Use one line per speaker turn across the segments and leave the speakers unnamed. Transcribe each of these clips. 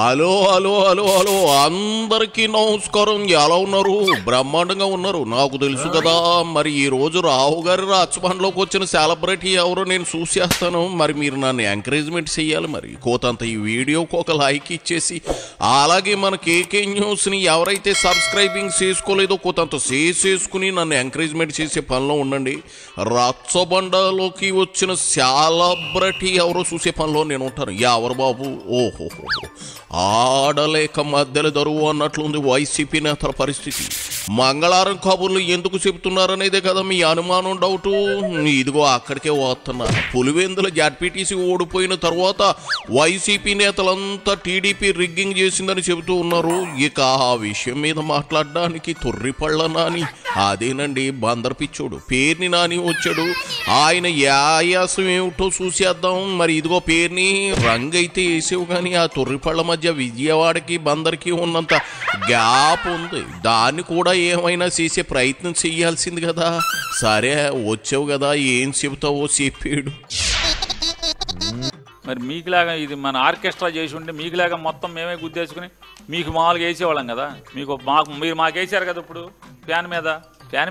Hello hello hello hello అందరికీ నమస్కారం. ఎలా ఉన్నారు? బ్రహ్మాండంగా ఉన్నారు, నాకు తెలుసు కదా. మరి ఈ రోజు రావు గారి రాజభవన్లోకి వచ్చిన సెలబ్రిటీ ఎవరో నేను చూసేస్తాను. మరి మీరు నన్ను ఎంకరేజ్మెంట్ చేయాలి. మరి కోతంత ఈ వీడియోకి ఒక లైక్ ఇచ్చేసి, అలాగే మన కేకే న్యూస్ని ఎవరైతే సబ్స్క్రైబింగ్ చేసుకోలేదో కోతంత చేసుకుని నన్ను ఎంకరేజ్మెంట్ చేసే పనిలో ఉండండి. రచ్చబండలోకి వచ్చిన సెలబ్రిటీ ఎవరో చూసే పనిలో నేను ఉంటాను. ఎవరు బాబు? ఓహో, ఆడలేక మధ్యలో దరువు అన్నట్లుంది వైసీపీ నేతల పరిస్థితి. మంగళవారం కబుర్లు ఎందుకు చెబుతున్నారనేదే కదా మీ అనుమానం, డౌటు. ఇదిగో అక్కడికే వస్తున్నా. పులివెందుల జడ్పీటీసీ ఓడిపోయిన తర్వాత వైసీపీ నేతలంతా టీడీపీ రిగ్గింగ్ చేసిందని చెబుతూ ఉన్నారు. ఇక ఆ విషయం మీద మాట్లాడడానికి తొర్రిపళ్ళ నాని, అదేనండి బందర్ పిచ్చోడు పేర్ని నాని వచ్చాడు. ఆయన యాయాసం ఏమిటో చూసేద్దాం. మరి ఇదిగో పేరుని రంగైతే వేసేవు, కానీ ఆ తొర్రిపళ్ళ మధ్య విజయవాడకి బందర్కి ఉన్నంత గ్యాప్ ఉంది. దాన్ని కూడా ఏమైనా చేసే ప్రయత్నం చెయ్యాల్సింది కదా. సరే వచ్చావు కదా, ఏం చెబుతావో చెప్పాడు.
మరి మీకులాగా ఇది మన ఆర్కెస్ట్రా చేసి ఉంటే మీకులాగా మొత్తం మేమే గుద్దేసుకుని మీకు మామూలుగా వేసేవాళ్ళం కదా. మీరు మాకు వేసారు కదా. ఇప్పుడు ఫ్యాన్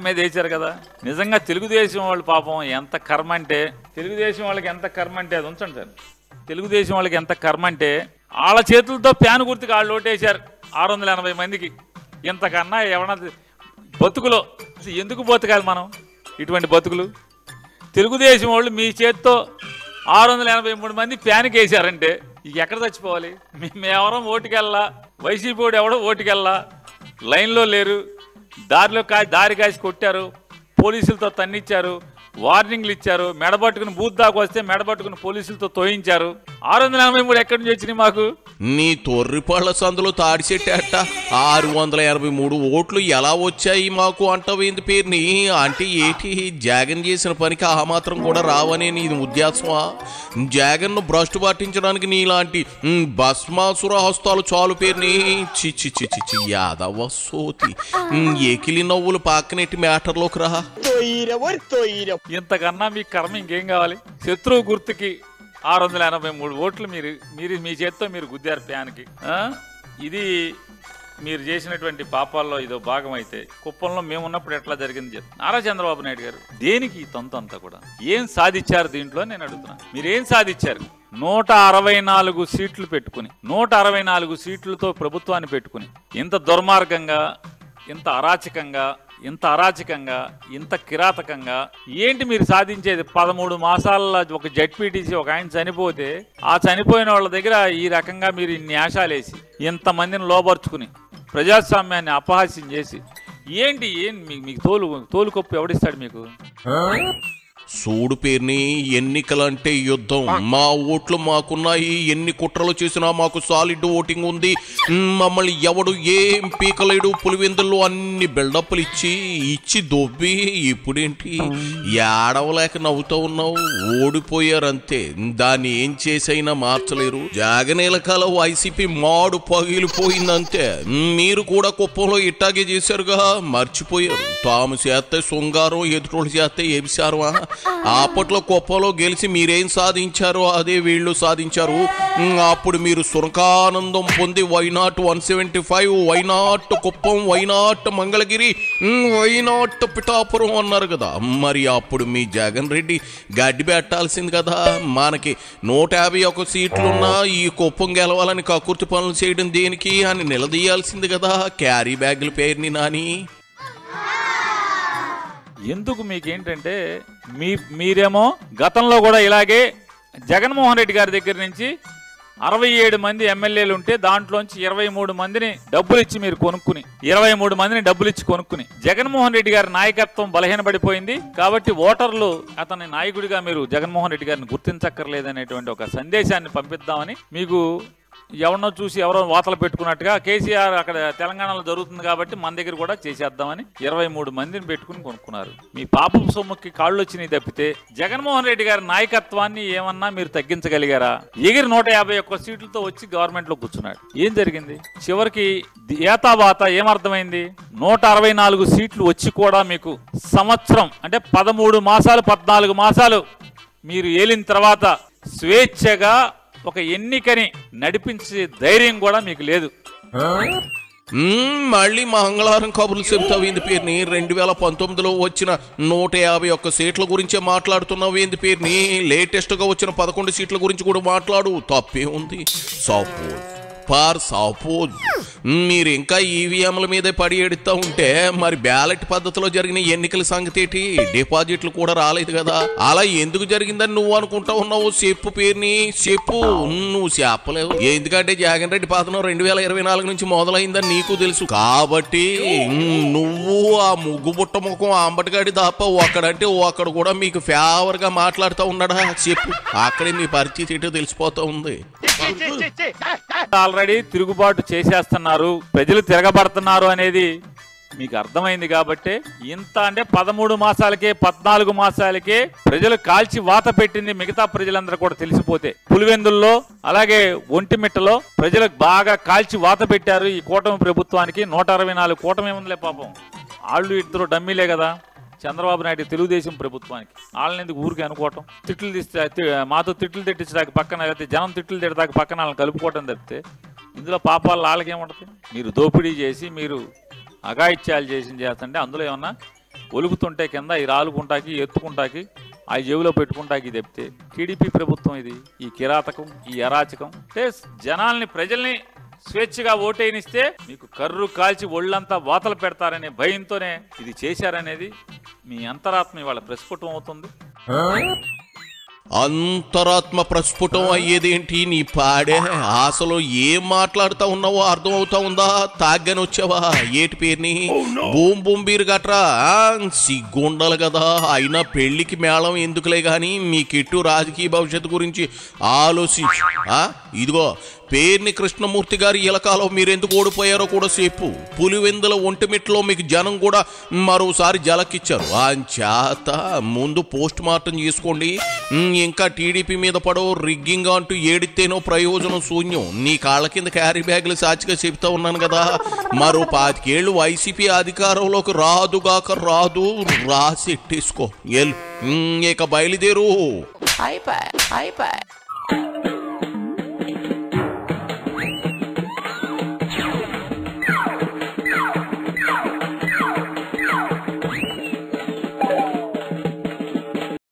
మీద వేసారు కదా. నిజంగా తెలుగుదేశం వాళ్ళు పాపం ఎంత కర్మ అంటే, తెలుగుదేశం వాళ్ళకి ఎంత కర్మ అంటే, అది ఉంచండి సార్. తెలుగుదేశం వాళ్ళకి ఎంత కర్మ అంటే, వాళ్ళ చేతులతో ఫ్యాన్ గుర్తుకు వాళ్ళు ఓటేశారు 680 మందికి. ఇంతకన్నా ఏమన్నా బతుకులో ఎందుకు బతకాలి మనం ఇటువంటి బతుకులు? తెలుగుదేశం వాళ్ళు మీ చేతితో 683 మంది ఫ్యాన్కి వేసారంటే ఇక ఎక్కడ చచ్చిపోవాలి? మేమెవరం ఓటుకెళ్ళా, వైసీపీ వాడు ఎవడో ఓటుకెళ్ళా, లైన్లో లేరు, దారి కాసి కొట్టారు, పోలీసులతో తన్నిచ్చారు, వార్నింగ్లు ఇచ్చారు, మెడబట్టుకుని బూత్ దాకా వస్తే మెడబట్టుకుని పోలీసులతో తోయించారు. 683 ఎక్కడి నుంచి వచ్చినాయి మాకు?
నీ తొర్రిపళ్ళ సందులో తాడిచెట్టేట 683 ఓట్లు ఎలా వచ్చాయి మాకు అంటవేంది పేరుని? అంటే ఏటి జగన్ చేసిన పనికి ఆ మాత్రం కూడా రావనే నీ ఉద్దేశమా? జగన్ను భ్రష్టు పట్టించడానికి నీలాంటి భస్మాసుర హస్తాలు చాలు పేరుని. చిచ్చి చిచ్చి యాదవ సోతి, ఎకిలి నవ్వులు పక్కనెట్టి మ్యాటర్లోకి రా.
ఇంతకన్నా మీ కర్మ ఇంకేం కావాలి? శత్రువు గుర్తుకి 683 ఓట్లు మీరు మీ చేతితో మీరు గుద్దారు ఫ్యాన్కి. ఇది మీరు చేసినటువంటి పాపాల్లో ఇదో భాగం. అయితే కుప్పంలో మేము ఉన్నప్పుడు ఎట్లా జరిగింది చెప్పి నారా చంద్రబాబు నాయుడు గారు దేనికి ఈ తంతు అంతా కూడా ఏం సాధించారు దీంట్లో నేను అడుగుతున్నాను. మీరేం సాధించారు? 164 సీట్లు పెట్టుకుని, 164 సీట్లతో ప్రభుత్వాన్ని పెట్టుకుని ఇంత దుర్మార్గంగా, ఇంత అరాచకంగా, ఇంత కిరాతకంగా ఏంటి మీరు సాధించేది? 13 మాసాల ఒక జడ్పీటీసీ ఒక ఆయన చనిపోతే ఆ చనిపోయిన వాళ్ళ దగ్గర ఈ రకంగా మీరు ఇన్ని ఆశాలేసి ఇంతమందిని లోబర్చుకుని ప్రజాస్వామ్యాన్ని అపహాస్యం చేసి ఏంటి మీకు తోలుకొప్పు ఎవడిస్తాడు మీకు?
సూడు పేరుని, ఎన్నికలంటే యుద్ధం. మా ఓట్లు మాకున్నాయి. ఎన్ని కుట్రలు చేసినా మాకు సాలిడ్ ఓటింగ్ ఉంది. మమ్మల్ని ఎవడు ఏం పీకలేడు. పులివెందుల్లో అన్ని బిల్డప్లు ఇచ్చి దొబ్బి ఇప్పుడేంటి ఏడవలేక నవ్వుతూ ఉన్నావు? ఓడిపోయారంతే, దాన్ని ఏం చేసైనా మార్చలేరు. జగనేలకాల వైసీపీ మాడు పగిలిపోయిందంతే. మీరు కూడా కుప్పంలో ఇట్టాగే చేశారుగా, మర్చిపోయారు. తాము చేస్తే శృంగారం, ఎదుటోళ్ళు చేస్తే ఏబిసారమా? అప్పట్లో కుప్పంలో గెలిచి మీరేం సాధించారో అదే వీళ్ళు సాధించారు. అప్పుడు మీరు సురకానందం పొంది why not 175, why not Kuppam, why not Mangalagiri, why not Pithapuram అన్నారు కదా. మరి అప్పుడు మీ జగన్ రెడ్డి గడ్డి పెట్టాల్సింది కదా. మనకి 151 సీట్లున్నా ఈ కుప్పం గెలవాలని కకుర్తి పనులు చేయడం దేనికి అని నిలదీయాల్సింది కదా. క్యారీ బ్యాగుల పేరుని నాని.
ఎందుకు మీకేంటంటే మీరేమో గతంలో కూడా ఇలాగే జగన్మోహన్ రెడ్డి గారి దగ్గర నుంచి 67 మంది ఎమ్మెల్యేలు ఉంటే దాంట్లోంచి 23 మందిని డబ్బులు ఇచ్చి మీరు కొనుక్కుని, 23 మందిని డబ్బులు ఇచ్చి కొనుక్కుని జగన్మోహన్ రెడ్డి గారి నాయకత్వం బలహీనపడిపోయింది కాబట్టి ఓటర్లు అతని నాయకుడిగా మీరు జగన్మోహన్ రెడ్డి గారిని గుర్తించక్కర్లేదనేటువంటి ఒక సందేశాన్ని పంపిద్దామని మీకు ఎవరినో చూసి ఎవరో వాతలు పెట్టుకున్నట్టుగా కేసీఆర్ అక్కడ తెలంగాణలో జరుగుతుంది కాబట్టి మన దగ్గర కూడా చేసేద్దామని 23 మందిని పెట్టుకుని కొనుక్కున్నారు. మీ పాపం సొమ్ముకి కాళ్ళు వచ్చినాయి తప్పితే జగన్మోహన్ రెడ్డి గారి నాయకత్వాన్ని ఏమన్నా మీరు తగ్గించగలిగారా? ఎగిరి 151 సీట్లతో వచ్చి గవర్నమెంట్ లో కూర్చున్నాడు. ఏం జరిగింది చివరికి? ఏతావాత ఏమర్థమైంది? 164 సీట్లు వచ్చి కూడా మీకు సంవత్సరం అంటే 13 మాసాలు 14 మాసాలు మీరు ఏలిన తర్వాత స్వేచ్ఛగా ఒక ఎన్నికని నడిపించే ధైర్యం కూడా మీకు లేదు.
మళ్ళీ మంగళవారం కబుర్లు చెబుతావు ఏంది పేరుని? 2019లో వచ్చిన 151 సీట్ల గురించే మాట్లాడుతున్నావు ఏంది పేరుని? లేటెస్ట్ గా వచ్చిన 11 సీట్ల గురించి కూడా మాట్లాడు, తప్పే ఉంది. సపోజ్ మీరు ఇంకా ఈవీఎంల మీదే పడి ఎడుతూ ఉంటే మరి బ్యాలెట్ పద్ధతిలో జరిగిన ఎన్నికల సంగతి ఏంటి? డిపాజిట్లు కూడా రాలేదు కదా, అలా ఎందుకు జరిగిందని నువ్వు అనుకుంటా ఉన్నావు? చెప్పు పేరుని, చెప్పు. నువ్వు చెప్పలేవు, ఎందుకంటే జగన్ రెడ్డి పాలన 2024 నుంచి మొదలైందని నీకు తెలుసు కాబట్టి. నువ్వు ఆ ముగ్గుబుట్ట ముఖం అంబటిగాడి తప్ప ఒక్కడంటే ఒక్కడు కూడా మీకు ఫేవర్ గా మాట్లాడుతూ ఉన్నాడా? చెప్పు, అక్కడే మీ పరిస్థితి ఏంటో తెలిసిపోతా ఉంది.
ఆల్రెడీ తిరుగుబాటు చేసేస్తున్నారు, ప్రజలు తిరగబడుతున్నారు అనేది మీకు అర్థమైంది కాబట్టి ఇంత అంటే 13 మాసాలకే 14 మాసాలకే ప్రజలు కాల్చి వాత పెట్టింది మిగతా ప్రజలందరూ కూడా తెలిసిపోతే. పులివెందుల్లో అలాగే ఒంటిమిట్టలో ప్రజలకు బాగా కాల్చి వాత పెట్టారు ఈ కూటమి ప్రభుత్వానికి. 164 కూటమి ఉందిలే పాపం, వాళ్ళు ఇద్దరు డమ్మీలే కదా చంద్రబాబు నాయుడు తెలుగుదేశం ప్రభుత్వానికి. వాళ్ళని ఎందుకు ఊరికి అనుకోవటం? తిట్లు తీస్తే మాతో తిట్లు తిట్టించడానికి పక్కన, లేకపోతే జనం తిట్లు తిట్టడానికి పక్కన వాళ్ళని కలుపుకోవటం తప్పితే ఇందులో పాపాలు వాళ్ళకేముంటుంది? మీరు దోపిడీ చేసి మీరు అఘాయిత్యాలు చేస్తుంటే అందులో ఏమన్నా ఒలుగుతుంటే కింద ఈ రాలుకుంటాకి ఎత్తుకుంటాకి ఆ జేబులో పెట్టుకుంటాకి తప్పితే టీడీపీ ప్రభుత్వం ఇది. ఈ కిరాతకం, ఈ అరాచకం అంటే జనాల్ని ప్రజల్ని స్వేచ్ఛగా ఓటేనిస్తే మీకు కర్రు కాల్చి ఒళ్ళంతా వాతలు పెడతారనే భయంతోనే ఇది చేశారనేది మీ అంతరాత్మ ఇవాళ ప్రస్ఫుటం అవుతుంది.
అంతరాత్మ ప్రస్ఫుటం అయ్యేదేంటి నీ పాడే? అసలు ఏం మాట్లాడుతా ఉన్నావో అర్థం అవుతా ఉందా? తాగ్గాని వచ్చావా ఏటి పేరుని? బూమ్ బీరు గట్రా సిగ్గుండాలి కదా. అయినా పెళ్లికి మేళం ఎందుకులే గాని మీకిట్టు రాజకీయ భవిష్యత్తు గురించి ఆలోచించు. ఇదిగో పేర్ని కృష్ణమూర్తి గారి ఇలకాలో మీరెందుకు ఓడిపోయారో కూడా చెప్పు. పులివెందుల ఒంటిమిట్లో మీకు జనం కూడా మరోసారి జలకిచ్చారు. అంచేత ముందు పోస్ట్ మార్టం చేసుకోండి. ఇంకా టీడీపీ మీద పడో రిగ్గింగ్ అంటూ ఏడితేనో ప్రయోజనం శూన్యం. నీ కాళ్ళ కింద క్యారీ బ్యాగులు సాచిగా చెబుతా ఉన్నాను కదా. మరో 25 ఏళ్ళు వైసీపీ అధికారంలోకి రాదుగాక రాదు, రాసెట్టేసుకో. ఇక బయలుదేరు.